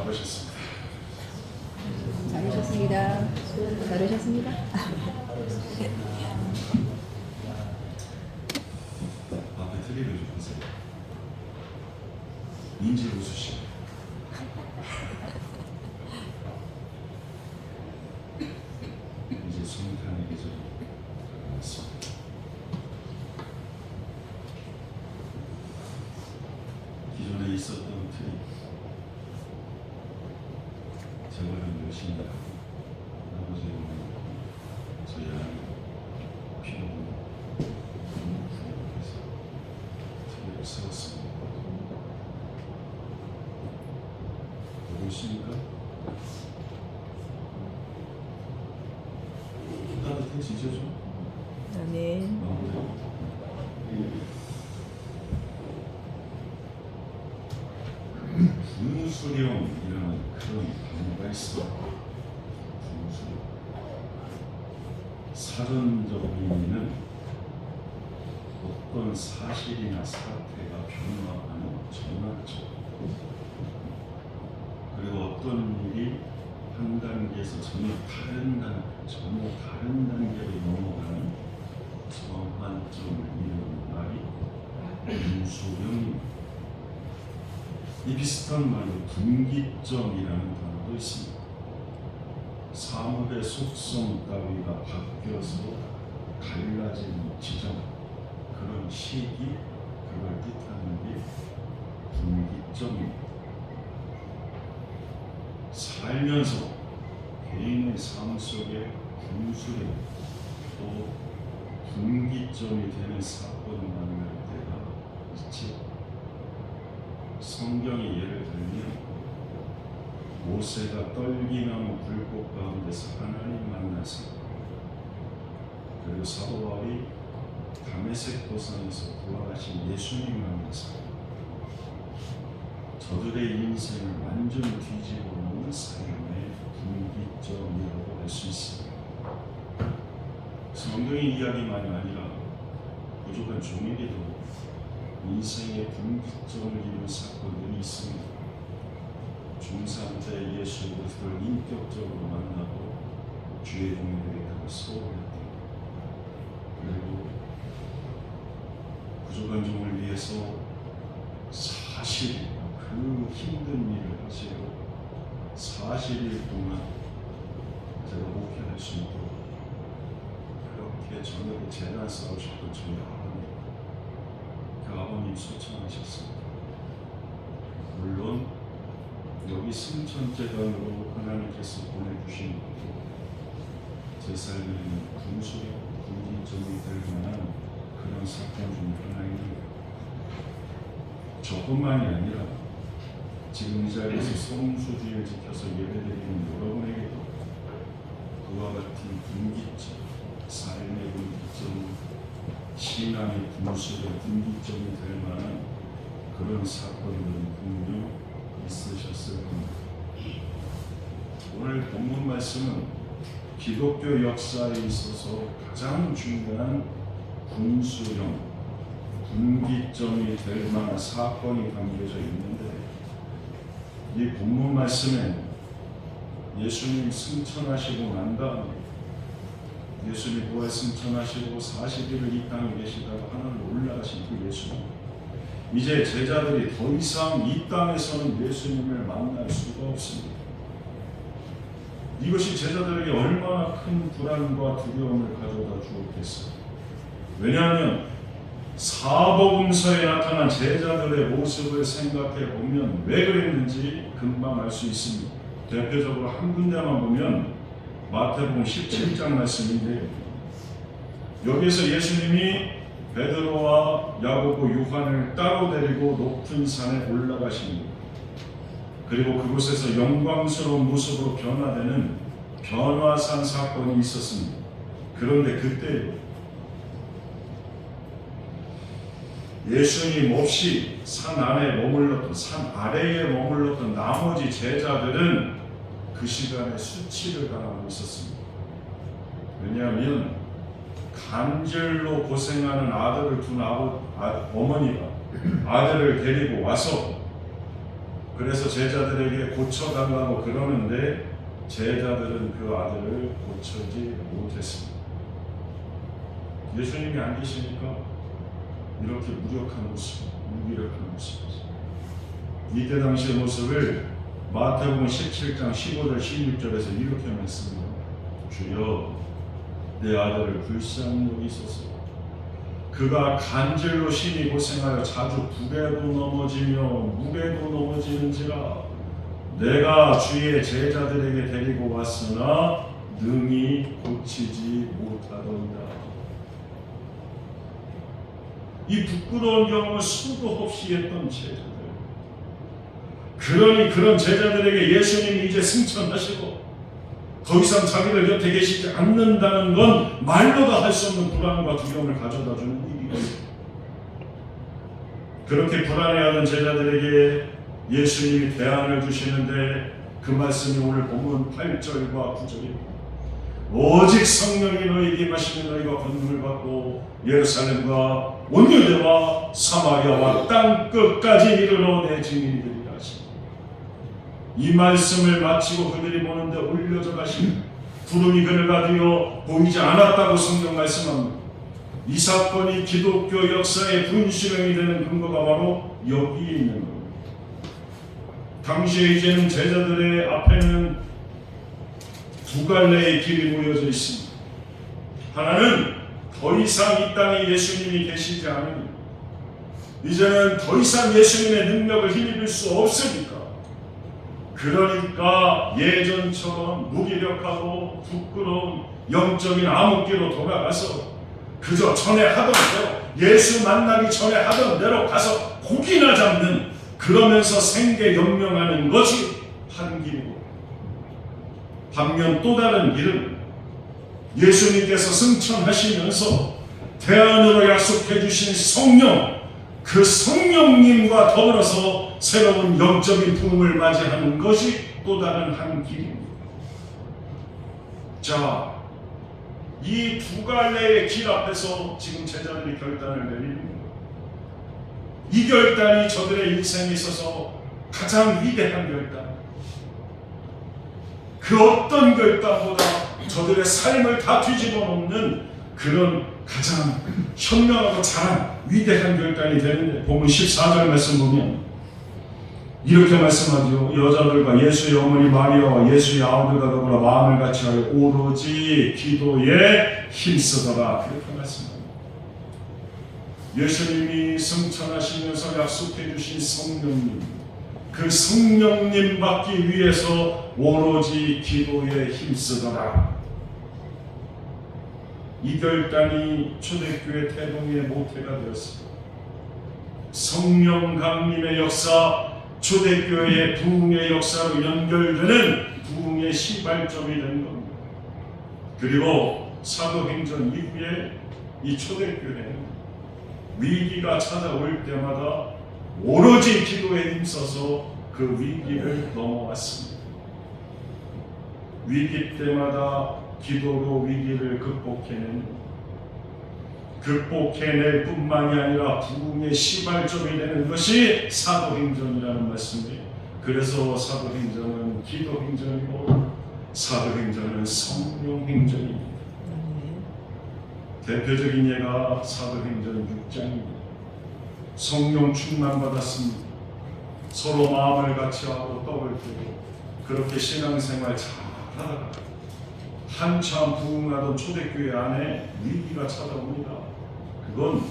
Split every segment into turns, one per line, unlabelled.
가보셨습니다.
잘하셨습니다. 잘하셨습니다.
앞에 트리를 좀 보세요. 인지 웃으시고. 이제 성탄의 계절이 왔습니다. 기존에 있었던 트리 제가 열심히 하고 아버지의 저희 아이 필요한 부모님께서 트리를 세웠습니다. 보고 있습니까? 따뜻해지죠 좀?
아멘.
분수령이라는 그런 단어가 있어. 분수령. 사전적 의미는 어떤 사실이나 사태가 변화하는 전환점. 그리고 어떤 일이 한 단계에서 전혀 다른 단계로 넘어가는 전환점을 이루는 말이 분수령입니다. 이 비슷한 말로 분기점이라는 단어도 있습니다. 사물의 속성 따위가 바뀌어서 갈라지는 지점, 그런 시기, 그걸 뜻하는 게 분기점입니다. 살면서 개인의 삶 속에 분수령 또 분기점이 되는 사건을 만날 때가 있지. 성경이 예를 들면 모세가 떨기나무 불꽃 가운데서 하나님 만나서, 그리고 사도 바울이 다메섹 도상에서 부활하신 예수님 만나서 저들의 인생을 완전히 뒤집어 놓은 삶의 분기점이라고 할 수 있습니다. 성경의 이야기만이 아니라 부족한 종에게도 인생의 분기점을 이룬 사건들이 있습니다. 중3 때 예수 그리스도를 인격적으로 만나고 주의 종이 되겠다고 소원했다. 그리고 부족한 종을 위해서 사실 그 힘든 일을 하시고 40일 동안 제가 목회할 수 있도록 그렇게 저녁에 재난 싸우셨던 저희 아버님, 그 아버님 소천하셨습니다. 물론 여기 승천재단으로 하나님께서 보내주신 것도 제 삶에는 분수령, 분기점이 될 만한 그런 사건 중 하나입니다. 저뿐만이 아니라 지금 이 자리에서 성수주의를 지켜서 예배드리는 여러분에게도 그와 같은 분기점, 삶의 분기점, 신앙의 분수령, 분기점이 될 만한 그런 사건들은 분명 있으셨을 겁니다. 오늘 본문 말씀은 기독교 역사에 있어서 가장 중요한 분수령, 분기점이 될 만한 사건이 담겨져 있는데, 이 본문 말씀에 예수님 승천하시고 난 다음에 예수님 부활 승천하시고 40일을 이 땅에 계시다가 하늘로 올라가신 그 예수님, 이제 제자들이 더 이상 이 땅에서는 예수님을 만날 수가 없습니다. 이것이 제자들에게 얼마나 큰 불안과 두려움을 가져다 주었겠어요. 왜냐하면 사복음서에 나타난 제자들의 모습을 생각해 보면 왜 그랬는지 금방 알 수 있습니다. 대표적으로 한 군데만 보면 마태복음 17장 말씀인데요. 여기서 예수님이 베드로와 야고보, 요한을 따로 데리고 높은 산에 올라가십니다. 그리고 그곳에서 영광스러운 모습으로 변화되는 변화산 사건이 있었습니다. 그런데 그때 예수님 없이 산 안에 머물렀던, 산 아래에 머물렀던 나머지 제자들은 그 시간에 수치를 당하고 있었습니다. 왜냐하면 간절로 고생하는 아들을 둔 어머니가 아들을 데리고 와서 그래서 제자들에게 고쳐달라고 그러는데 제자들은 그 아들을 고쳐지 못했습니다. 예수님이 안 계시니까 이렇게 무력한 모습, 무기력한 모습이죠. 이때 당시의 모습을 마태복음 17장 15절 16절에서 이렇게 말씀합니다. 주여 내 아들을 불쌍히 여기소서. 그가 간질로 심히 고생하여 자주 불에도 넘어지며 물에도 넘어지는지라 내가 주의 제자들에게 데리고 왔으나 능히 고치지 못하더이다. 이 부끄러운 경험을 수도 없이 했던 제자들, 그러니 그런 제자들에게 예수님이 이제 승천하시고 더 이상 자기들 곁에 계시지 않는다는 건 말로도 할 수 없는 불안과 두려움을 가져다 주는 일이었습니다. 그렇게 불안해하던 제자들에게 예수님이 대안을 주시는데 그 말씀이 오늘 본문 8절과 9절입니다. 오직 성령이 너희에게 임하시면 너희가 권능을 받고 예루살렘과 온 유대와 사마리아와 땅 끝까지 이르러 내 증인이 되리라 하시니 이 말씀을 마치고 그들이 보는데 올려져 가시니 구름이 그를 가두어 보이지 않았다고 성경 말씀합니다. 이 사건이 기독교 역사의 분수령이 되는 근거가 바로 여기에 있는 겁니다. 당시에 이제는 제자들의 앞에는 두 갈래의 길이 모여져 있습니다. 하나는 더 이상 이 땅에 예수님이 계시지 않으니 이제는 더 이상 예수님의 능력을 힘입을 수 없으니까, 그러니까 예전처럼 무기력하고 부끄러운 영적인 암흑기로 돌아가서 그저 전에 하던 대로, 예수 만나기 전에 하던 대로 가서 고기나 잡는, 그러면서 생계 연명하는 것이 한 길이고, 반면 또 다른 길은 예수님께서 승천하시면서 대안으로 약속해 주신 성령, 그 성령님과 더불어서 새로운 영적인 부흥을 맞이하는 것이 또 다른 한 길입니다. 자, 이 두 갈래의 길 앞에서 지금 제자들이 결단을 내립니다. 이 결단이 저들의 인생에 있어서 가장 위대한 결단, 그 어떤 결단보다 저들의 삶을 다 뒤집어 놓는 그런 가장 현명하고 잘한 위대한 결단이 되는데, 본문 14절 말씀 보면 이렇게 말씀하죠. 여자들과 예수의 어머니 마리아와 예수의 아우들과 더불어 마음을 같이하여 오로지 기도에 힘쓰더라, 그렇게 말씀합니다. 예수님이 승천하시면서 약속해 주신 성령님, 그 성령님 받기 위해서 오로지 기도에 힘쓰더라. 이 결단이 초대교회 태동의 모태가 되었습니다. 성령 강림의 역사, 초대교회의 부흥의 역사로 연결되는 부흥의 시발점이 된 겁니다. 그리고 사도행전 이후에 이 초대교회는 위기가 찾아올 때마다 오로지 기도에 힘써서 그 위기를 넘어왔습니다. 위기 때마다 기도로 위기를 극복해낼 뿐만이 아니라 부흥의 시발점이 되는 것이 사도행전이라는 말씀이에요. 그래서 사도행전은 기도행전이고 사도행전은 성령행전입니다. 대표적인 예가 사도행전 6장입니다. 성령 충만받았습니다. 서로 마음을 같이하고 떡을 떼고 그렇게 신앙생활 잘하다가 한참 부흥하던 초대교회 안에 위기가 찾아옵니다. 그건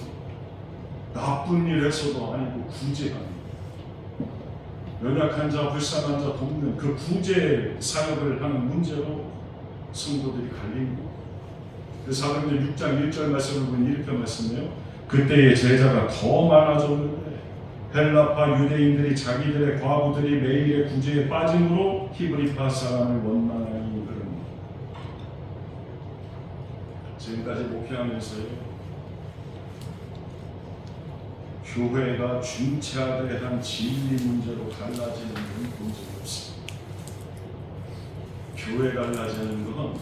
나쁜 일 해서도 아니고 구제가 아닙니다. 연약한 자, 불쌍한 자 돕는 그 구제 사역을 하는 문제로 성도들이 갈립니다. 그 사도행전 6장 1절 말씀을 보면 이렇게 말씀해요. 그때의 제자가 더 많아졌는데 헬라파 유대인들이 자기들의 과부들이 매일의 구제에 빠짐으로 히브리파 사람을 원망하니 그럽니다. 지금까지 목회하면서요, 교회가 중차대에 대한 진리 문제로 갈라지는 건 본 적이 없습니다. 교회 갈라지는 건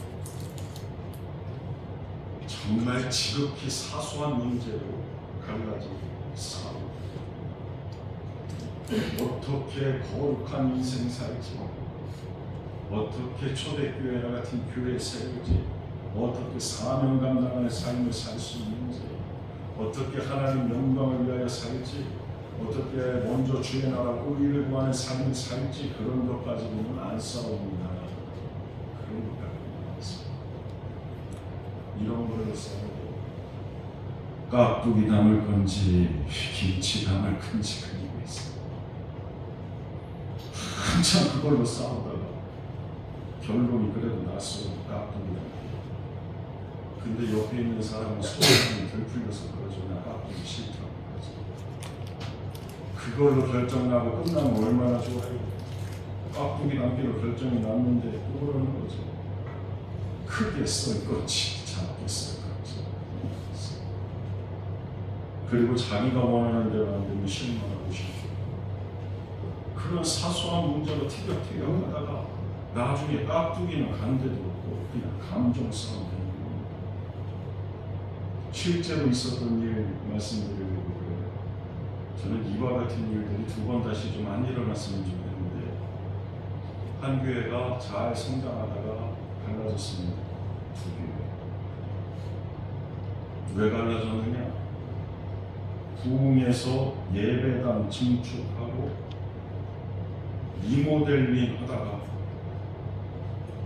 정말 지극히 사소한 문제로 갈라지는 싸움. 어떻게 거룩한 인생 살지, 어떻게 초대교회와 같은 교회 세우지, 어떻게 사명 감당하는 삶을 살 수 있는지, 어떻게 하나님 영광을 위하여 살지, 어떻게 먼저 주의 나라 의를 구하는 삶을 살지, 그런 것까지 보면 안 싸웁니다. 그런 것까지 보면 안 싸웁니다. 이런 걸로 싸우고 깍두기 담을 건지 김치 담을 건지 그리고 있어요. 한참 그걸로 싸우다가 결론이 그래도 났어요. 깍두기 담. 근데 옆에 있는 사람은 소문이 덜 풀려서 그러죠. 나 깍두기 싫다고 그러죠. 그걸로 결정나고 끝나면 얼마나 좋아요. 깍두기 담기로 결정이 났는데 또 그러는 거죠. 크게 썰 건지 작게 썰 건지. 그리고 자기가 원하는 대로 안 되면 실망하고 싶고, 그런 사소한 문제로 티격태격 하다가 나중에 깍두기는 간데도 없고 그냥 감정 싸움 되는 겁니다. 실제로 있었던 일 말씀드리려고 그래요. 저는 이와 같은 일들이 두 번 다시 좀 안 일어났으면 좋겠는데, 한 교회가 잘 성장하다가 갈라졌습니다. 두 교회. 왜 갈라졌느냐? 부흥에서 예배당 증축하고 리모델링 하다가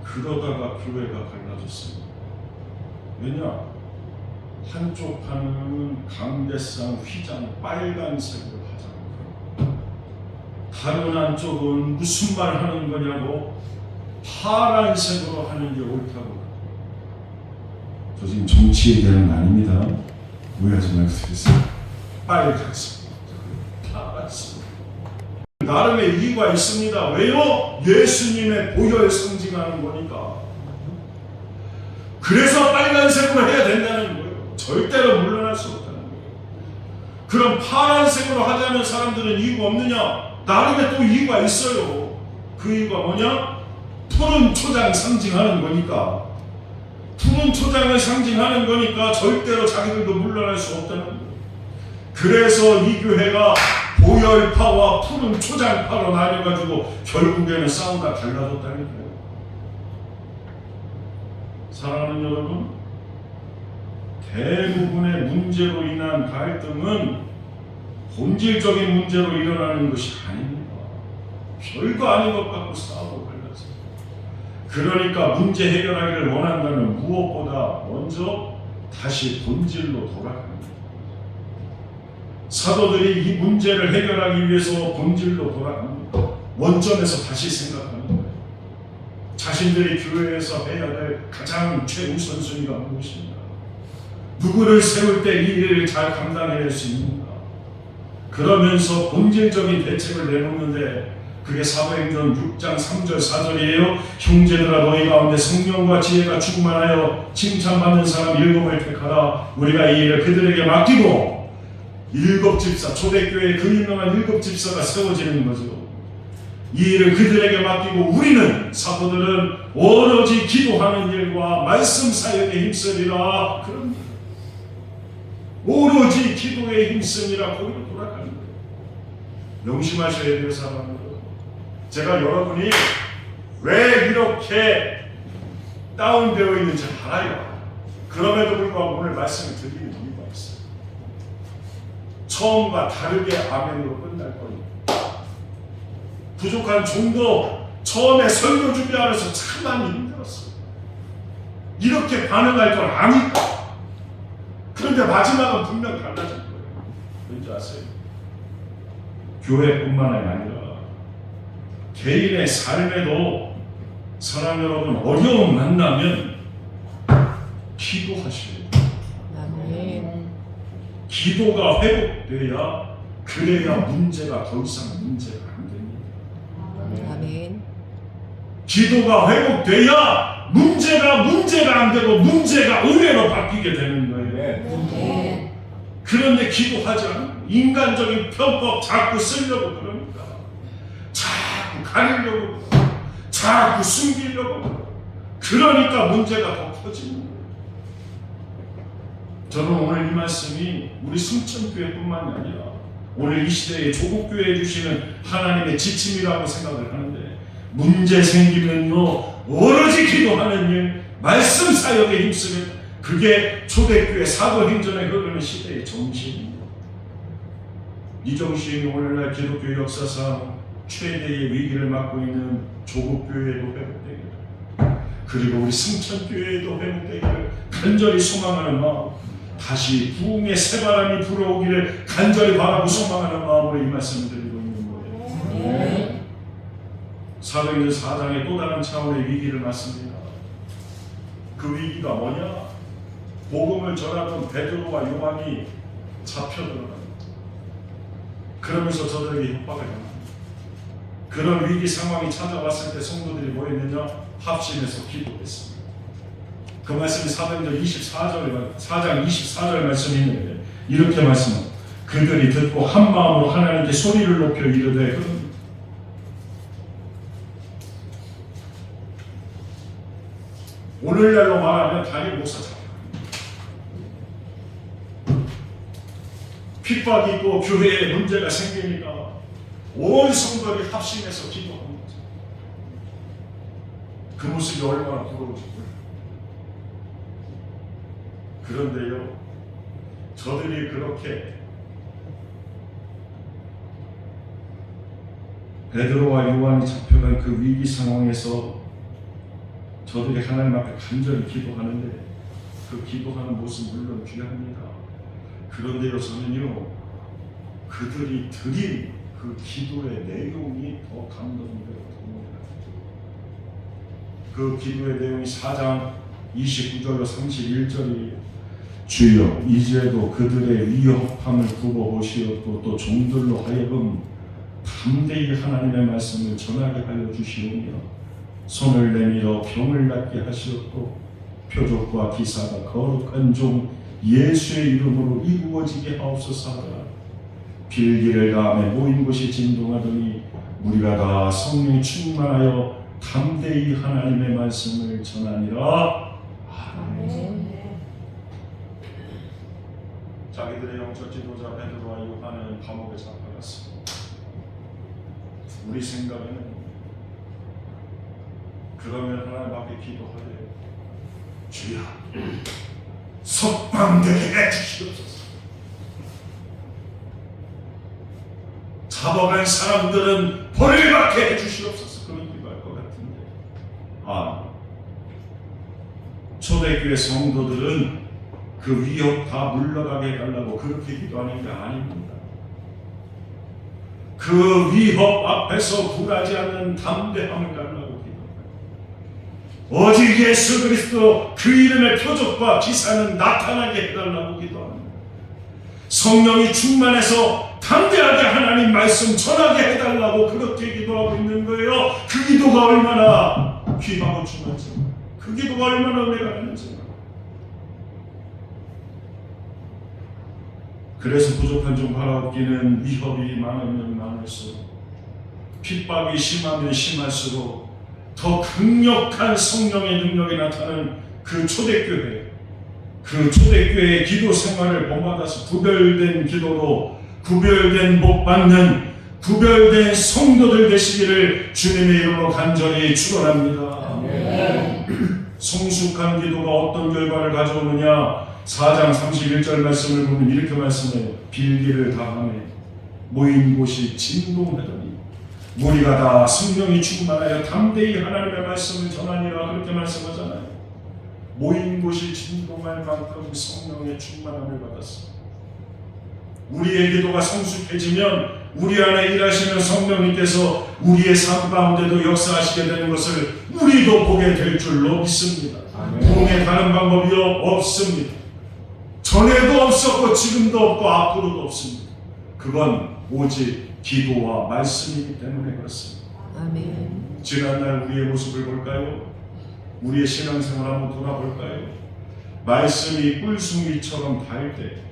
그러다가 교회가 갈라졌습니다. 왜냐? 한쪽 판은 강대상 휘장 빨간색으로 하자고, 다른 한쪽은 무슨 말 하는 거냐고 파란색으로 하는 게 옳다고. 저 지금 정치 얘기하는 거 아닙니다. 오해하지 말고. 빨간색, 파란색. 나름의 이유가 있습니다. 왜요? 예수님의 보혈 상징하는 거니까. 그래서 빨간색으로 해야 된다는 거예요. 절대로 물러날 수 없다는 거예요. 그럼 파란색으로 하자는 사람들은 이유가 없느냐? 나름의 또 이유가 있어요. 그 이유가 뭐냐? 푸른 초장 상징하는 거니까. 푸른 초장을 상징하는 거니까 절대로 자기들도 물러날 수 없다는 거예요. 그래서 이 교회가 보혈파와 푸른 초장파로 나뉘어가지고 결국에는 싸우다 갈라졌다는 거예요. 사랑하는 여러분, 대부분의 문제로 인한 갈등은 본질적인 문제로 일어나는 것이 아닙니다. 별거 아닌 것 갖고 싸우고 갈라져요. 그러니까 문제 해결하기를 원한다면 무엇보다 먼저 다시 본질로 돌아갑니다. 사도들이 이 문제를 해결하기 위해서 본질로 돌아갑니다. 원점에서 다시 생각하는 거예요. 자신들이 교회에서 해야 될 가장 최우선순위가 무엇인가? 누구를 세울 때 이 일을 잘 감당해낼 수 있는가? 그러면서 본질적인 대책을 내놓는데, 그게 사도행전 6장 3절 4절이에요. 형제들아, 너희 가운데 성령과 지혜가 충만하여 칭찬받는 사람 7을 택하라. 우리가 이 일을 그들에게 맡기고, 7 집사, 초대교회의 그 유명한 7 집사가 세워지는 거죠. 이 일을 그들에게 맡기고 우리는, 사도들은 오로지 기도하는 일과 말씀 사역에 힘쓰리라. 그런 오로지 기도에 힘쓰니라. 거기로 돌아가는 거예요. 명심하셔야 돼요, 사람들. 제가 여러분이 왜 이렇게 다운되어 있는지 알아요. 그럼에도 불구하고 오늘 말씀을 드리는 이유가 있어요. 처음과 다르게 아멘으로 끝날 거예요. 부족한 종도 처음에 설교 준비하면서 참 많이 힘들었어요. 이렇게 반응할 줄 아니까. 그런데 마지막은 분명 달라질 거예요. 왠지 아세요? 교회뿐만 아니라 개인의 삶에도 사랑 여러분, 어려움 만나면 기도하셔야 돼요.
아멘.
기도가 회복돼야, 그래야 문제가 더 이상 문제가 안 됩니다.
아멘.
기도가 회복돼야 문제가 안 되고 문제가 은혜로 바뀌게 되는 거예요.
네.
그런데 기도하지 않으면 인간적인 편법 자꾸 쓰려고 그럽니다. 자꾸 가리려고, 자꾸 숨기려고. 그러니까 문제가 더 커지는 거예요. 저는 오늘 이 말씀이 우리 순천교회뿐만이 아니라 오늘 이 시대에 조국교회에 주시는 하나님의 지침이라고 생각을 하는데, 문제 생기면요 오로지 기도하는 일, 말씀 사역에 힘쓰는, 그게 초대교회 사도행전에 흐르는 시대의 정신입니다. 이 정신이 오늘날 기독교 역사상 최대의 위기를 맞고 있는 조국교회에도 회복되기를, 그리고 우리 승천교회에도 회복되기를 간절히 소망하는 마음, 다시 부흥의 새바람이 불어오기를 간절히 바라고 소망하는 마음으로 이 말씀을 드리고 있는 거예요. 사도행전 4장의 또 다른 차원의 위기를 맞습니다. 그 위기가 뭐냐? 복음을 전하던 베드로와 요한이 잡혀 들어갑니다. 그러면서 저들에게 협박을 합니다. 그런 위기 상황이 찾아왔을 때 성도들이 뭐 했느냐? 합심해서 기도했습니다. 그 말씀이 사도행전 4장 24절 말씀이 있는데, 이렇게 말씀합니다. 그들이 듣고 한 마음으로 하나님께 소리를 높여 이르되, 오늘날로 말하면 단일 목사장, 핍박이 있고 교회에 문제가 생기니까 온 성도들이 합심해서 기도하는 거죠. 그 모습이 얼마나 부러운지 몰라요. 그런데요, 저들이 그렇게 베드로와 요한이 잡혀간 그 위기 상황에서 저들이 하나님 앞에 간절히 기도하는데, 그 기도하는 모습 물론 귀합니다. 그런데요, 저는요 그들이 드린 그 기도의 내용이 더 감동이 되거든요. 그 기도의 내용이 4장 29절로 31절이, 주여 이제도 그들의 위협함을 두고 오시었고 또 종들로 하여금 담대히 하나님의 말씀을 전하게 하여 주시오며 손을 내밀어 병을 낫게 하시었고 표적과 기사가 거룩한 종 예수의 이름으로 이루어지게 하옵소서 하더라. 빌기를 다음에 모인 곳이 진동하더니 우리가 다 성령이 충만하여 담대히 하나님의 말씀을 전하니라. 아멘. 자기들의 영적 지도자 베드로와 요한은 감옥에 잡혀갔습니다. 우리 생각에는 그러면 하나님 앞에 기도하되, 주여 석방되게 해주시옵소서. 잡아간 사람들은 벌을 받게 해주시옵소서. 그런 기도할 것 같은데, 초대교회 성도들은 그 위협 다 물러가게 해달라고 그렇게 기도하는 게 아닙니다. 그 위협 앞에서 굴하지 않는 담대함을 달라고 기도합니다. 오직 예수 그리스도 그 이름의 표적과 기사는 나타나게 해달라고 기도합니다. 성령이 충만해서 담대하게 하나님 말씀 전하게 해달라고 그렇게 기도하고 있는 거예요. 그 기도가 얼마나 귀하고 중요한지, 그 기도가 얼마나 은혜가 있는지. 그래서 부족한 종 바라옵기는 위협이 많으면 많을수록, 핍박이 심하면 심할수록 더 강력한 성령의 능력이 나타나는 그 초대교회, 그 초대교회의 기도 생활을 본받아서 구별된 기도로 구별된 복 받는 구별된 성도들 되시기를 주님의 이름으로 간절히 축원합니다. 성숙한 기도가 어떤 결과를 가져오느냐? 4장 31절 말씀을 보면 이렇게 말씀해요. 빌기를 다하며 모인 곳이 진동하더니 우리가 다 성령이 충만하여 담대히 하나님의 말씀을 전하니라. 그렇게 말씀하잖아요. 모인 곳이 진동할 만큼 성령의 충만함을 받았습니다. 우리의 기도가 성숙해지면 우리 안에 일하시는 성령님께서 우리의 삶 가운데도 역사하시게 되는 것을 우리도 보게 될 줄로 믿습니다. 부흥의 다른 방법이 없습니다. 전에도 없었고 지금도 없고 앞으로도 없습니다. 그건 오직 기도와 말씀이기 때문에 그렇습니다.
아멘.
지난날 우리의 모습을 볼까요? 우리의 신앙생활 한번 돌아볼까요? 말씀이 꿀숭이처럼 달 때,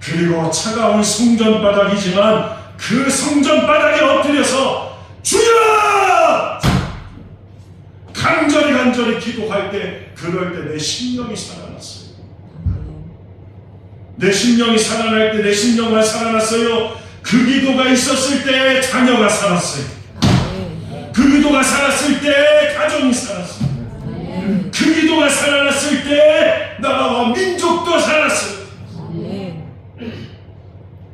그리고 차가운 성전바닥이지만 그 성전바닥에 엎드려서 주여! 간절히 기도할 때, 그럴 때 내 심령이 살아났어요. 내 내 심령이 살아날 때 내 심령만 살아났어요. 그 기도가 있었을 때 자녀가 살았어요. 그 기도가 살았을 때 가정이 살았어요. 그 기도가 살아났을 때 나라와 민족도 살았어요.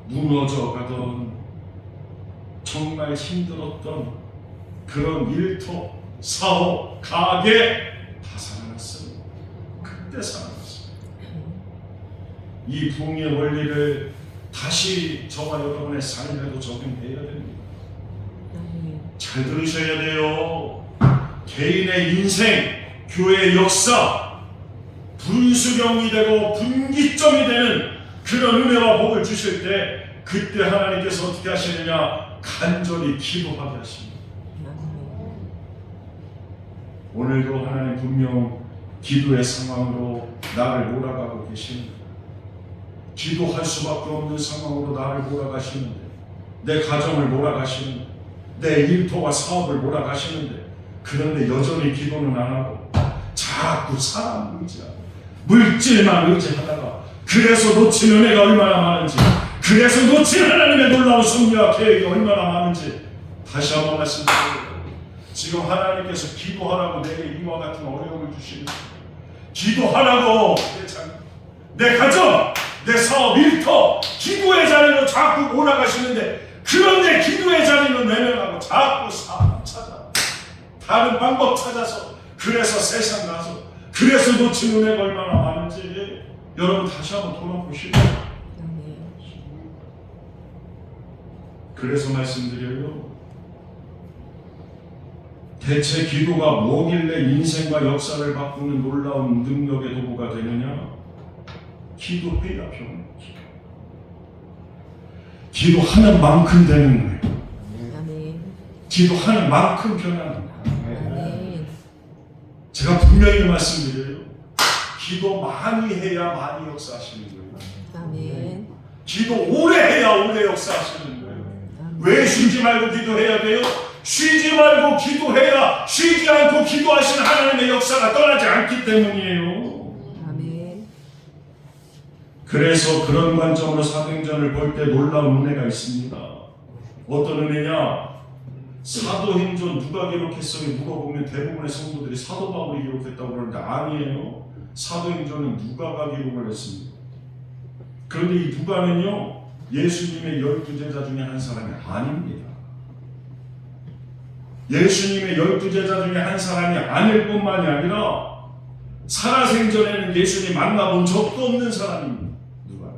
무너져가던 정말 힘들었던 그런 일터, 사업, 가게 다 살아났어요. 그때 살아났어요. 이 부흥의 원리를 다시 저와 여러분의 삶에도 적용해야 됩니다. 잘 들으셔야 돼요. 개인의 인생, 교회의 역사, 분수령이 되고 분기점이 되는 그런 은혜와 복을 주실 때 그때 하나님께서 어떻게 하시느냐? 간절히 기도하게 하십니다. 오늘도 하나님 분명 기도의 상황으로 나를 몰아가고 계십니다. 기도할 수밖에 없는 상황으로 나를 몰아가시는데, 내 가정을 몰아가시는데, 내 일터와 사업을 몰아가시는데, 그런데 여전히 기도는 안 하고 자꾸 사람 의지하고 물질만 의지하다가, 그래서 놓친 은혜가 얼마나 많은지, 그래서 놓친 하나님의 놀라운 섭리와 계획이 얼마나 많은지 다시 한번 말씀드립니다. 지금 하나님께서 기도하라고 내게 이와 같은 어려움을 주시는, 기도하라고 내 가정, 내 사업, 일터, 기도의 자리로 자꾸 몰아가시는데, 그런데 기도의 자리는 외면하고 자꾸 사람 찾아, 다른 방법 찾아서, 그래서 세상 가서, 그래서 놓친 은혜가 얼마나 많은지 여러분 다시 한번 돌아보시고, 그래서 말씀드려요. 대체 기도가 뭐길래 인생과 역사를 바꾸는 놀라운 능력의 도구가 되느냐? 기도해야 변해. 기도하는 만큼 되는 거예요. 기도하는 만큼 변하는 거예요. 제가 분명히 말씀드려요. 기도 많이 해야 많이 역사하시는 거예요. 기도 오래 해야 오래 역사하시는 거예요. 왜 쉬지 말고 기도해야 돼요? 쉬지 말고 기도해야 쉬지 않고 기도하시는 하나님의 역사가 떠나지 않기 때문이에요. 그래서 그런 관점으로 사도행전을 볼 때 놀라운 은혜가 있습니다. 어떤 은혜냐? 사도행전 누가 기록했어요? 누가 보면 대부분의 성도들이 사도 바울이 기록했다고 그러는데 아니에요. 사도행전은 누가가 기록을 했습니다. 그런데 이 누가는요, 예수님의 12제자 중에 한 사람이 아닙니다. 예수님의 12제자 중에 한 사람이 아닐 뿐만이 아니라 살아생전에는 예수님 만나본 적도 없는 사람입니다. 누가.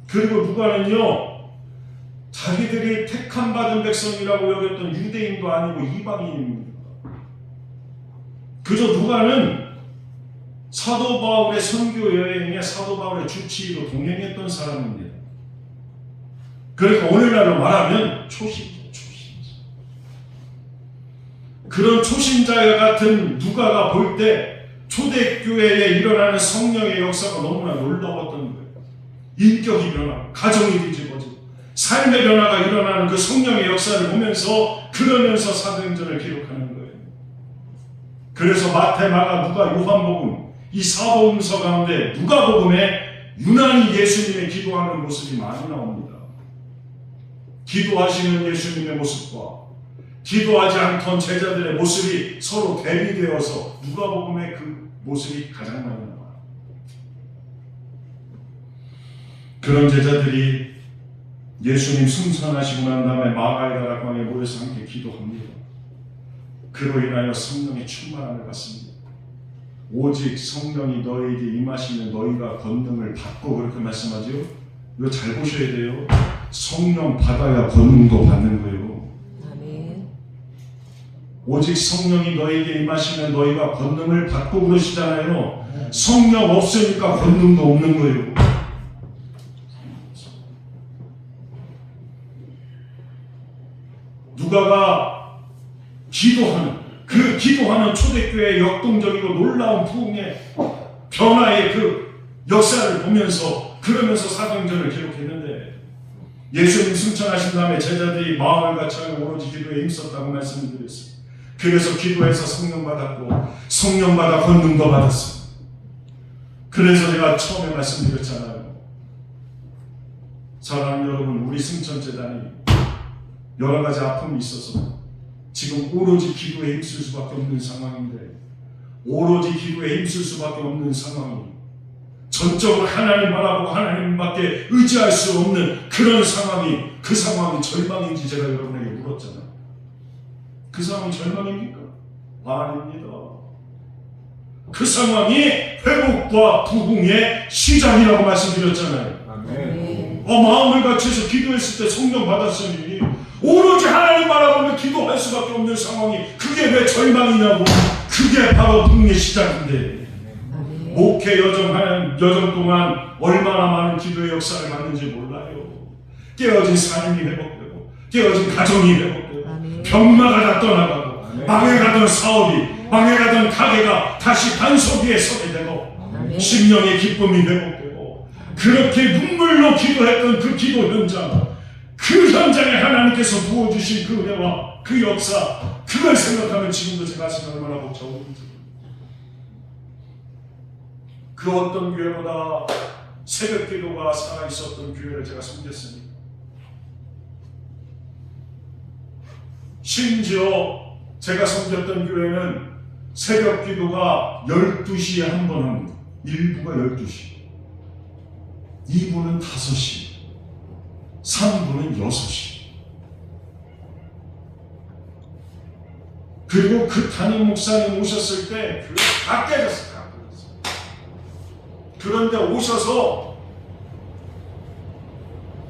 그리고 누가는요, 자기들이 택함 받은 백성이라고 여겼던 유대인도 아니고 이방인입니다. 그저 누가는 사도 바울의 선교 여행에 사도 바울의 주치의로 동행했던 사람입니다. 그러니까 오늘날로 말하면 초신자. 그런 초신자 같은 누가가 볼 때 초대교회에 일어나는 성령의 역사가 너무나 놀라웠던 거예요. 인격이 변하고 가정이 뒤집어지고 삶의 변화가 일어나는 그 성령의 역사를 보면서 그러면서 사도행전을 기록하는 거예요. 그래서 마태, 마가, 누가, 요한복음 이 사복음서 가운데 누가복음에 유난히 예수님의 기도하는 모습이 많이 나옵니다. 기도하시는 예수님의 모습과 기도하지 않던 제자들의 모습이 서로 대비되어서 누가복음의 그 모습이 가장 많이 나와요. 그런 제자들이 예수님 승천하시고 난 다음에 마가의 다락방에 모여서 함께 기도합니다. 그로 인하여 성령의 충만함을 받습니다. 오직 성령이 너희에게 임하시면 너희가 권능을 받고, 그렇게 말씀하죠. 이거 잘 보셔야 돼요. 성령 받아야 권능도 받는 거예요. 오직 성령이 너희에게 임하시면 너희가 권능을 받고 그러시잖아요. 성령 없으니까 권능도 없는 거예요. 누가가 기도하는, 그 기도하는 초대교회의 역동적이고 놀라운 부흥의 변화의 그 역사를 보면서 그러면서 사도행전을 기록했는데, 예수님 승천하신 다음에 제자들이 마음을 같이 오로지 기도에 힘썼다고 말씀드렸습니다. 그래서 기도해서 성령 받았고 성령 받아 권능도 받았어요. 그래서 제가 처음에 말씀드렸잖아요. 사랑하는 여러분, 우리 승천재단이 여러 가지 아픔이 있어서 지금 오로지 기도에 힘쓸 수밖에 없는 상황인데, 오로지 기도에 힘쓸 수밖에 없는 상황이, 전적으로 하나님 바라보고 하나님밖에 의지할 수 없는 그런 상황이, 그 상황이 절망인지 제가 여러분에게 물었잖아요. 그 상황이 절망입니까? 아닙니다. 그 상황이 회복과 부흥의 시작이라고 말씀드렸잖아요.
아멘.
마음을 갖춰서 기도했을 때 성령 받았으니 오로지 하나님 바라보며 기도할 수밖에 없는 상황이, 그게 왜 절망이냐고. 그게 바로 부흥의 시작인데,
아멘.
목회 여정 동안 얼마나 많은 기도의 역사를 받는지 몰라요. 깨어진 삶이 회복되고, 깨어진 가정이 회복되고,
아멘.
병마가 다 떠나가고,
아멘.
망해가던 사업이, 망해가던 가게가 다시 반석 위에 서게 되고,
아멘.
심령의 기쁨이 회복되고, 그렇게 눈물로 기도했던 그 기도 현장, 그 현장에 하나님께서 부어주신 그 은혜와 그 역사, 그걸 생각하면 지금도 제 가슴이 얼마나 벅차오는지. 그 어떤 교회보다 새벽 기도가 살아있었던 교회를 제가 섬겼습니다. 심지어 제가 섬겼던 교회는 새벽 기도가 12시에 한 번 합니다. 1부가 12시, 2부는 5시, 3부는 6시. 그리고 그 담임 목사님 오셨을 때 교회 다 깨졌어요. 다 깨졌어요. 그런데 오셔서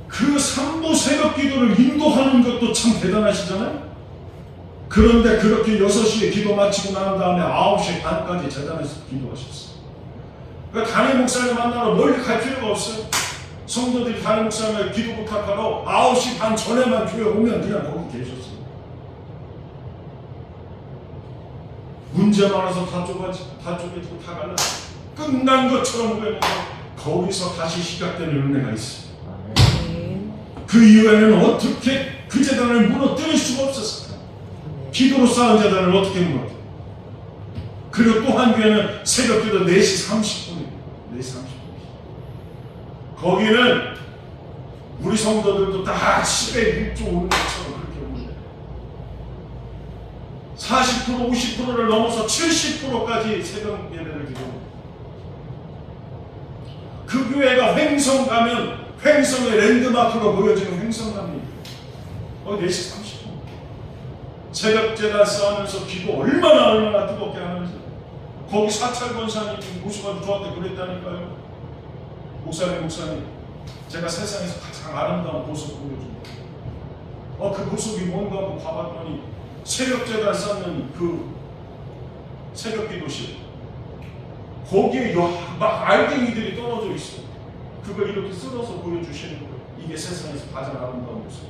그 3부 새벽 기도를 인도하는 것도 참 대단하시잖아요. 그런데 그렇게 6시에 기도 마치고 난 다음에 9시 반까지 재단에서 기도하셨어요. 그러니까 담임 목사님 만나러 멀리 갈 필요가 없어요. 성도들이 담임 목사님을 기도 부탁하러 9시 반 전에만 교회 오면 그냥 거기 계셨어요. 문제 많아서 다 쪼개지고 다 갈라. 끝난 것처럼 보이는데 거기서 다시 시작되는 은혜가 있어요.
아멘.
그 이후에는 어떻게 그 재단을 무너뜨릴 수가 없었어요. 기도로 쌓은 재단을 어떻게 무너뜨려. 그리고 또 한 교회는 새벽 기도 4시 30분이에요. 4시 30분. 거기는 우리 성도들도 다 10에 6조 오는 것처럼 그렇게 오는데 40% 50%를 넘어서 70%까지 새벽 예배를 기도합니다. 그 교회가 횡성 가면 횡성의 랜드마크로 보여지는 횡성감이 4시 30분. 새벽 제단 쌓으면서 기도 얼마나 뜨겁게 하면서 거기 사찰 권사님 모셔가지고 저한테 그랬다니까요. 목사님 제가 세상에서 가장 아름다운 모습 보여줍니다. 그 모습이 뭔가 하고 봐봤더니 새벽 제단 쌓는 그 새벽 기도실, 거기에 막 알갱이들이 떨어져 있어요. 그걸 이렇게 쓸어서 보여주시는 거예요. 이게 세상에서 가장 아름다운 모습.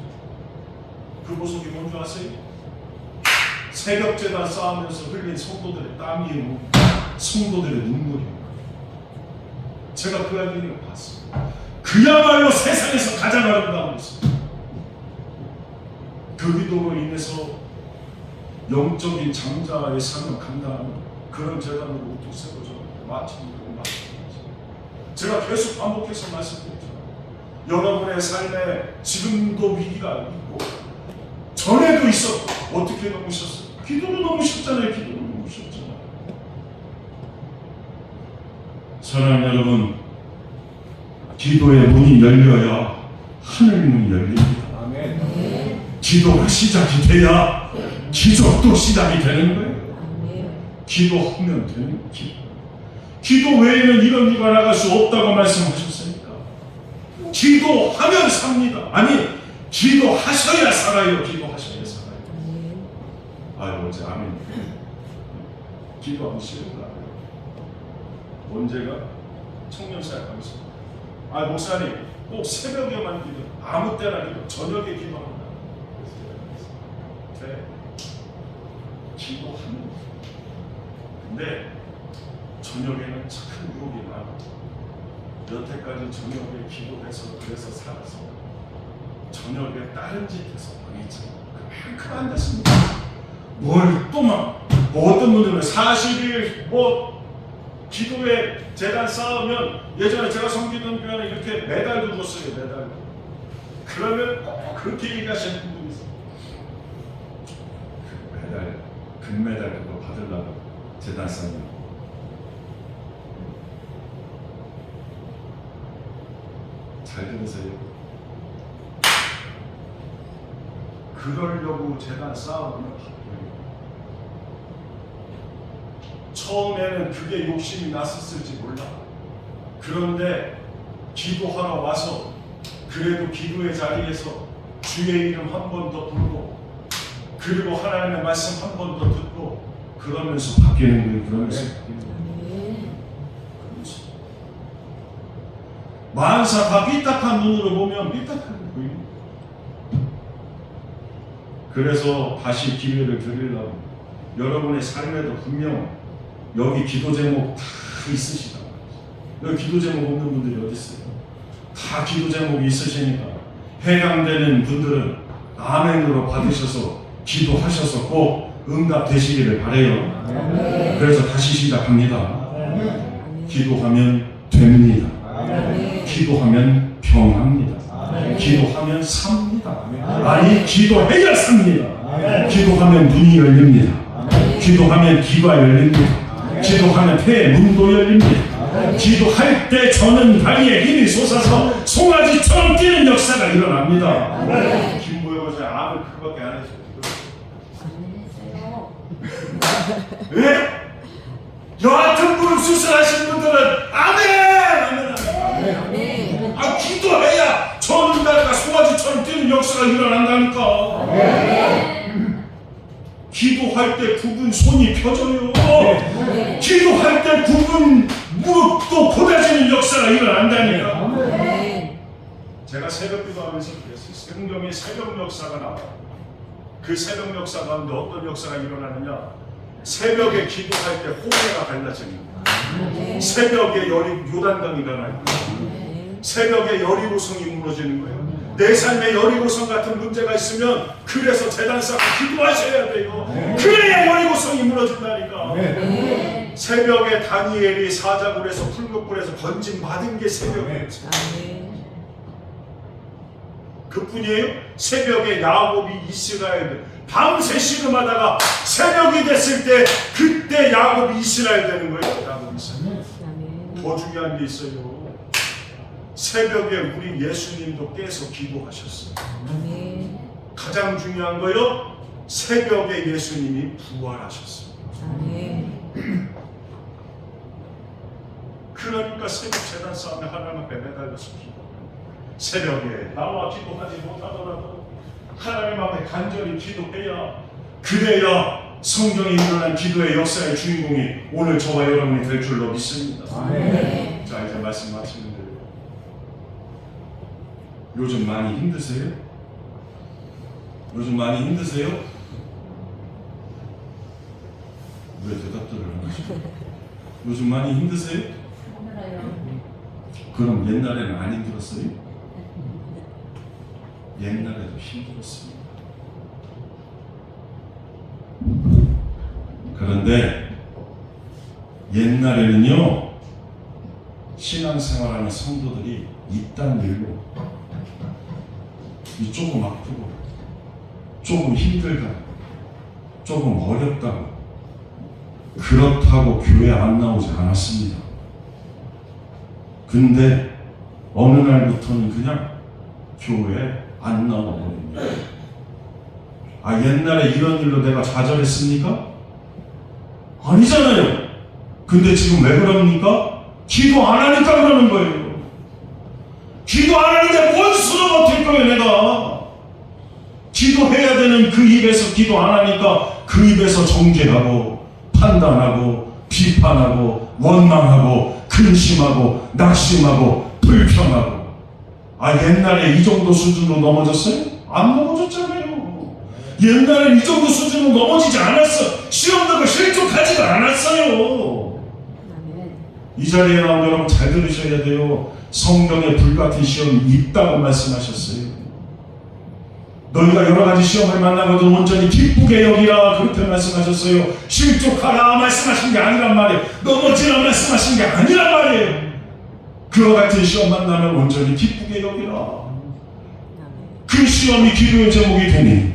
그 모습이 뭔지 아세요? 새벽 제단 쌓으면서 흘린 성도들의 땀이에요. 성도들의 눈물이에요. 제가 그 알갱이를 봤어요. 그야말로 세상에서 가장 아름다운 모습. 그 기도로 인해서 영적인 장자의 삶을 감당하는 그런 재단으로 우뚝 세워졌는데 마침 그런 말씀이죠. 제가 계속 반복해서 말씀드렸잖아요. 여러분의 삶에 지금도 위기가 있고 전에도 있었고 어떻게 넘으셨어요? 기도로 넘으셨잖아요. 기도로 넘으셨잖아요. 사랑하는 여러분, 기도의 문이 열려야 하늘 문이 열립니다.
아멘.
기도가 시작이 돼야 기적도 시작이 되는 거예요.
아멘.
기도하면 되는 기도. 기도 외에는 이런 일가 나갈 수 없다고 말씀하셨으니까 기도하면 삽니다. 아니, 기도하셔야 살아요. 기도하셔야 살아요. 아유, 어제 아멘. 기도하기 싫은가? 언제가? 청년사역 하면서 목사님 꼭 새벽에만 기도, 아무 때나 기도, 저녁에 기도합니다. 네. 기도하는 거예요. 근데 저녁에는 참 유혹이 많아. 여태까지 저녁에 기도해서 그래서 살아서 저녁에 다른 짓해서 망했잖아. 그만큼 안 됐습니다. 뭘 또 막 어떤 분들은 40일 기도에 재단 쌓으면 예전에 제가 섬기던 교회는 이렇게 메달도 줬어요. 메달. 그러면 꼭 그렇게 얘기하시는 분이 있어요. 그 메달, 금메달 그거 받으려고 재단 쌓으면 잘 들으세요. 그러려고 재단 쌓으면 바뀌어요. 처음에는 그게 욕심이 났었을지 몰라. 그런데 기도하러 와서 그래도 기도의 자리에서 주의 이름 한 번 더 부르고 그리고 하나님의 말씀 한 번 더 듣고 그러면서 바뀌는 거예요. 그러면서 바뀌는 거예요. 그러면서 만사 다 삐딱한 눈으로 보면 삐딱한 거예요. 그래서 다시 기회를 드리려고 여러분의 삶에도 분명 여기 기도 제목 다 있으시다. 여기 기도 제목 없는 분들이 어디 있어요? 다 기도 제목이 있으시니까 해당되는 분들은 아멘으로 받으셔서 기도하셔서 꼭 응답되시기를 바라요. 그래서 다시 시작합니다. 기도하면 됩니다. 기도하면 병합니다. 기도하면 삽니다. 아니 기도해야 삽니다. 기도하면 문이 열립니다. 기도하면 귀가 열립니다. 기도하면 폐의 문도 열립니다. 기도할 때 저는 다리에 힘이 솟아서 송아지처럼 뛰는 역사가 일어납니다. 김보영 선생 아무 그거밖에 안 했어요. 왜? 여하튼 무릎 수술하신 분들은 아멘! 아멘! 아 기도해야 저는 다리가 송아지처럼 뛰는 역사가 일어난다니까. 기도할 때 굽은 손이 펴져요. 기도할 때 굽은 무릎도 곧아지는 역사가 일어난다니까. 제가 새벽 기도하면서 그랬어요. 성경에 새벽 역사가 나와요. 그 새벽 역사 가운데 어떤 역사가 일어나느냐. 새벽에 기도할 때 홍해가 갈라지는 거예요. 새벽에 요단강이 가나요. 새벽에 여리고성이 무너지는 거예요. 내 삶에 여리고성 같은 문제가 있으면 그래서 재단 쌓고 기도하셔야 돼요. 그래야 여리고성이 무너진다니까. 새벽에 다니엘이 사자굴에서 풀무불에서 건진 받은 게 새벽이에요. 그뿐이에요. 새벽에 야곱이 이스라엘 밤새 씨름하다가 새벽이 됐을 때 그때 야곱이 이스라엘 되는 거예요. 야곱이 이스라엘. 더 중요한 게 있어요. 새벽에 우리 예수님도 깨서 기도하셨어요. 가장 중요한 거요. 새벽에 예수님이 부활하셨어요. 그러니까 새벽 재단 싸움에 하나님 앞에 매달려서 기도. 새벽에 나와 기도하지 못하더라도 하나님 앞에 간절히 기도해야 그래야 성경에 일어난 기도의 역사의 주인공이 오늘 저와 여러분이 될 줄로 믿습니다. 자 이제 말씀 마치는데 요즘 많이 힘드세요? 요즘 많이 힘드세요? 왜 대답들을 안 하시죠? 요즘 많이 힘드세요? 그럼 옛날에는 안 힘들었어요? 옛날에도 힘들었습니다. 그런데 옛날에는요 신앙생활하는 성도들이 이딴 일로 조금 아프고 조금 힘들다고 조금 어렵다고 그렇다고 교회 안 나오지 않았습니다. 근데 어느 날부터는 그냥 교회 안 나오거든요. 아 옛날에 이런 일로 내가 좌절했습니까? 아니잖아요. 근데 지금 왜 그럽니까? 기도 안 하니까 그러는 거예요. 기도 안 하는데 뭔 수로 버틸 거예요 내가. 기도해야 되는 그 입에서 기도 안 하니까 그 입에서 정죄하고 판단하고 비판하고 원망하고 근심하고 낙심하고 불평하고. 아 옛날에 이 정도 수준으로 넘어졌어요? 안 넘어졌잖아요. 옛날에 이 정도 수준으로 넘어지지 않았어. 시험되고 실족하지가 않았어요. 이 자리에 나온 여러분 잘 들으셔야 돼요. 성경에 불같은 시험이 있다고 말씀하셨어요. 너희가 여러 가지 시험을 만나고도 온전히 기쁘게 여기라 그렇게 말씀하셨어요. 실족하라 말씀하신 게 아니란 말이에요. 넘어지라 말씀하신 게 아니란 말이에요. 그와 같은 시험 만나면 온전히 기쁘게 여기라. 그 시험이 기도의 제목이 되니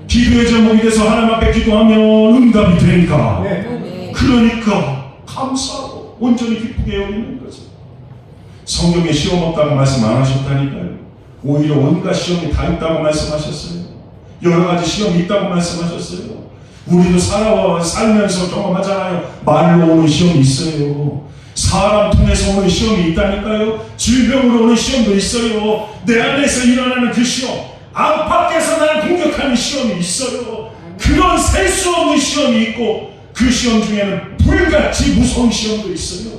기도의 제목이 돼서 하나님 앞에 기도하면 응답이 되니까 그러니까 감사하고 온전히 기쁘게 여기는 거죠. 성경에 시험 없다고 말씀 안 하셨다니까요. 오히려 온갖 시험이 다 있다고 말씀하셨어요. 여러 가지 시험이 있다고 말씀하셨어요. 우리도 살면서 경험하잖아요. 말로 오는 시험이 있어요. 사람 통해서 오는 시험이 있다니까요. 질병으로 오는 시험도 있어요. 내 안에서 일어나는 그 시험, 안팎에서 나를 공격하는 시험이 있어요. 그런 셀 수 없는 시험이 있고 그 시험 중에는 불같이 무서운 시험도 있어요.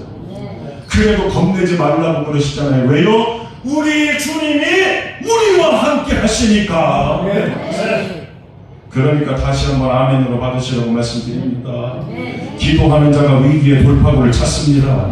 그래도 겁내지 말라고 그러시잖아요. 왜요? 우리 주님이 우리와 함께 하시니까. 그러니까 다시 한번 아멘으로 받으시라고 말씀드립니다. 기도하는 자가 위기의 돌파구를 찾습니다.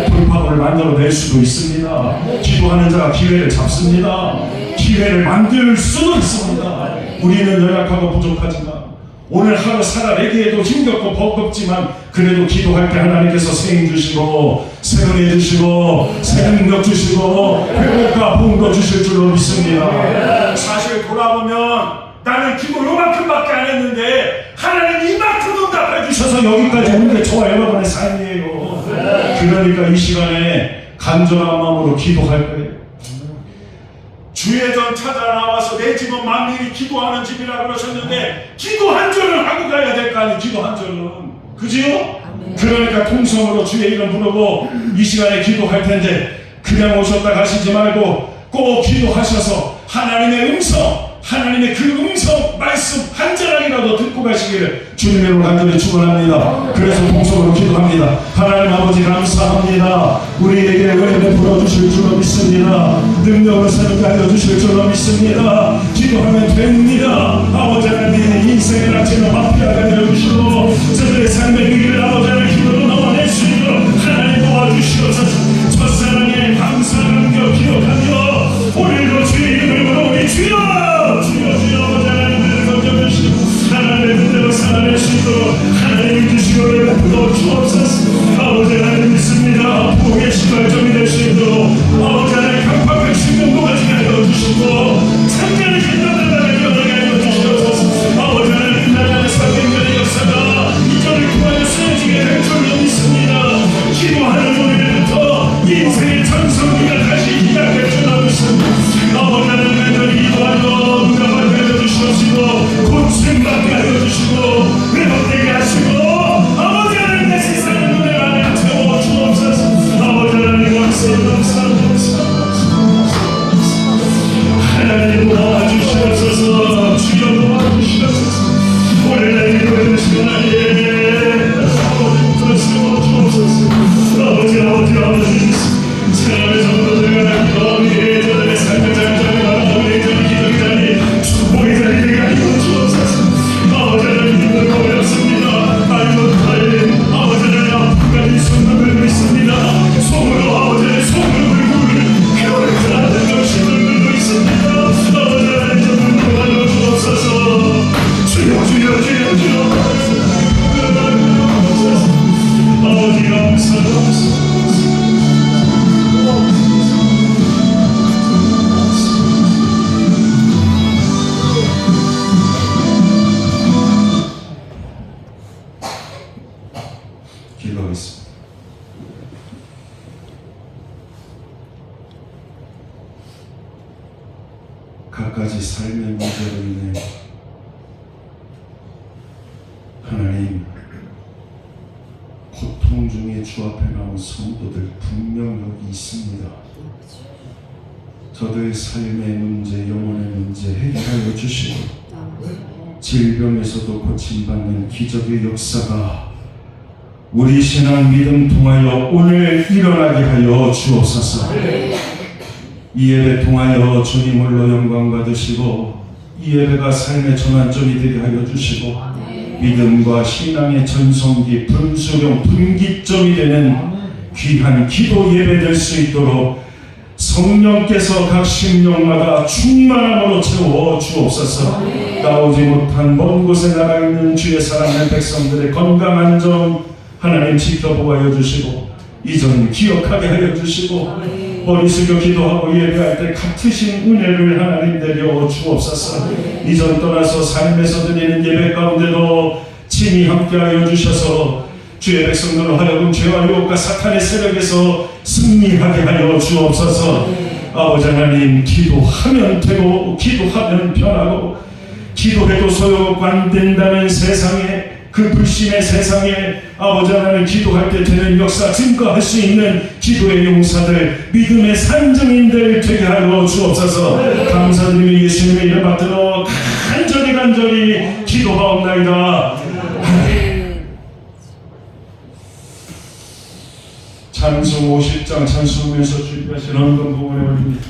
돌파구를 만들어낼 수도 있습니다. 기도하는 자가 기회를 잡습니다. 기회를 만들 수도 있습니다. 우리는 연약하고 부족하지만 오늘 하루 살아내기에도 힘겹고 버겁지만 그래도 기도할 때 하나님께서 새 힘 주시고 새 은혜 주시고 새 능력 주시고 회복과 부흥도 주실 줄로 믿습니다. 사실 돌아보면 나는 기도 요만큼밖에 안 했는데 하나님 이만큼 응답해 주셔서 여기까지 온 게 저와 여러분의 삶이에요. 그러니까 이 시간에 간절한 마음으로 기도할 거예요. 주의 전 찾아 나와서 내 집은 만민이 기도하는 집이라 그러셨는데 기도 한 절을 하고 가야 될 거 아니에요. 기도 한 절은 그지요? 그러니까 통성으로 주의 이름 부르고 이 시간에 기도할 텐데 그냥 오셨다 가시지 말고 꼭 기도하셔서 하나님의 음성, 하나님의 그 음성 말씀 한 자락이라도 듣고 가시기를 주님의 이름으로 간절히 축원합니다. 그래서 통성으로 기도합니다. 하나님 아버지 감사합니다. 우리에게 은혜 베풀어 주실 줄로 믿습니다. 능력을 새롭게 알려주실 줄로 믿습니다. 기도하면 됩니다. 아버지 하나님 인생의 낙제는 마피아가 되어주시고 저들의 삶의 위기를 아버지 하나님 기도로 넘어낼 수 있도록 하나님 도와주시옵소서. 첫사랑의 감사를 기억하며 오늘도 주의 이름을 부르오니 주여 주여 주여 아버지 하나님을 건져주시고 하나님의 뜻대로 살아낼 수 있도록 하나님 주시고 베풀어 주옵소서. 아버지 하나님 믿습니다. 부흥의 시발점이 될 수 있도록 아버지 하나님 강팍한 신명도가 지게 하여 주시고 참견의 긴장을 여러게 하여 주시옵소서. 아버지 하나님 나라의 사경전의 역사가 이전을 구하여 쓰여지게 될 줄로 믿습니다. 기도하는 우리들부터 인생의 전성기가 다시 시작될 줄로 믿습니다. 아버지 하나님 기도하여 응답을 해주시옵시고 고침받게 해주시고 회복되게 하시고 아버지 하나님 내 세상의 눈에 안에 채워주옵소서. 아버지 하나님 감사합니다. 하나님 도와주시옵소서. 주여 도와주시옵소서. 오늘 내 기도의 시간에 아버지부터 세워주옵소서. 아버지 사랑의 성도들과 너희의 저들의 삶의 장점이 너희의 저리 기도의 자리 축복의 자리 되게 하여 주옵소서. 아버지 하나님 힘들고 어렵습니다. 아이고 타임 아버지 하나님 아픔까지 손을 있습니다. 속으로 아버지 하나님 속을 굴고 피로를 가는 것이 눈물도 있습니다. 아버지 하나님 저 눈물을 가져 주옵소서. 주여 주여 주여 주여 아버지 감사합니다. 기도하겠습니다. 갖가지 삶의 문제로 인해 하나님 고통 중에 주 앞에 나온 성도들 분명 여기 있습니다. 저들의 삶의 문제, 영혼의 문제 해결하여 주시고 질병에서도 고침받는 기적의 역사가 우리 신앙 믿음 통하여 오늘 일어나게 하여 주옵소서. 이 예배 통하여 주님 홀로 영광 받으시고 이 예배가 삶의 전환점이 되게 하여 주시고 믿음과 신앙의 전성기 분수령 분기점이 되는 귀한 기도 예배 될 수 있도록 성령께서 각 심령마다 충만함으로 채워 주옵소서. 나오지 못한 먼 곳에 나가 있는 주의 사랑하는 백성들의 건강 안전 하나님 지켜보아 주시고 이전 기억하게 하여 주시고 머리 숙여 기도하고 예배할 때 같으신 은혜를 하나님 내려 주옵소서. 이전 떠나서 삶에서 드리는 예배 가운데도 친히 함께하여 주셔서 주의 백성들로 하여금 죄와 유혹과 사탄의 세력에서 승리하게 하여 주옵소서. 아버지 하나님, 기도하면 되고 기도하면 변하고 기도해도 소용없고 안 된다는 세상에, 그 불신의 세상에 아버지 하나님, 기도할 때 되는 역사 증거할 수 있는 기도의 용사들, 믿음의 산증인들 되게 하여 주옵소서. 감사드리며 예수님의 이름 받들어 간절히 기도하옵나이다. 찬송 50장 찬송하면서 준비하신 헌금 부분에 올립니다.